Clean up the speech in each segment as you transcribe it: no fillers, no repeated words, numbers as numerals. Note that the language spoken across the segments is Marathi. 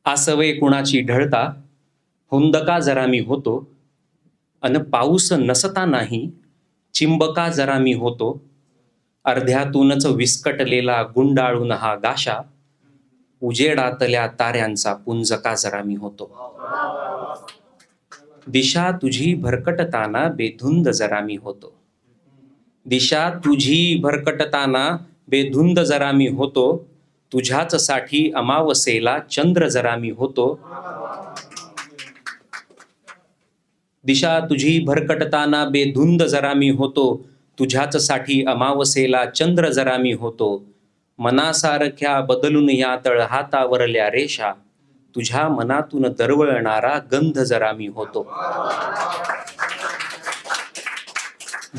आसवे कुणाची ढळता हुंदका जरा मी होतो, अन पाऊस नसता नाही चिंबका जरा मी होतो. अर्ध्यातूनच विस्कटलेला गुंडाळून हा गाशा, उजेडातल्या ताऱ्यांचा पुंजका जरा मी होतो. दिशा तुझी भरकटताना बेधुंद जरा मी होतो. दिशा तुझी भरकटताना बेधुंद जरा मी होतो. तुझ्याच साठी अमावसेला चंद्र जरा मी होतो. दिशा तुझी भरकटताना बेधुंद जरा मी होतो. तुझ्याच साठी अमावसेला चंद्र जरा मी होतो. मनासारख्या बदलून या तळहातावरल्या रेषा, तुझ्या मनातून दरवळणारा गंध जरा मी होतो.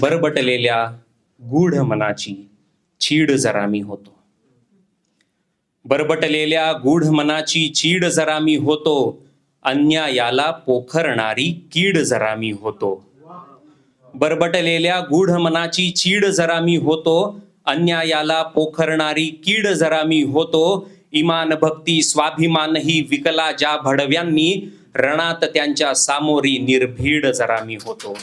बरबटलेल्या गूढ मनाची चीड जरा मी होतो. बरबटलेल्या गूढ मनाची चीड जरा मी होतो. अन्यायाला पोखरणारी कीड जरा मी होतो. बरबटलेल्या गूढ मनाची चीड जरा मी होतो. अन्यायाला पोखरणारी कीड जरा मी होतो. इमान भक्ती स्वाभिमान ही विकला ज्या भडव्यांनी, रणात त्यांच्या सामोरी निर्भीड जरा मी होतो.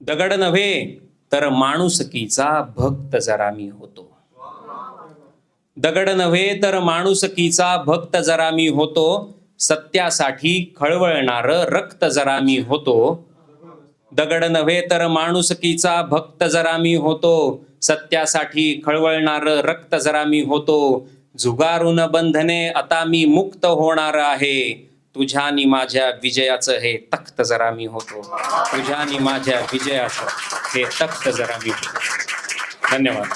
दगड नव्हे तर माणुसकीचा भक्त जरा मी होतो. दगड नव्हे तर माणुसकीचा भक्त जरा मी होतो. सत्यासाठी खळवळणार रक्त जरा मी होतो. दगड नव्हे तर माणुसकीचा भक्त जरा मी होतो. सत्यासाठी खळवळणार रक्त जरा मी होतो. झुगारून बंधने आता मी मुक्त होणार आहे. तुझ्यानी माझ्या विजयाचं हे तख्त जरा मी होतो. तुझ्यानी माझ्या विजयाचं हे तख्त जरा मी होतो. धन्यवाद.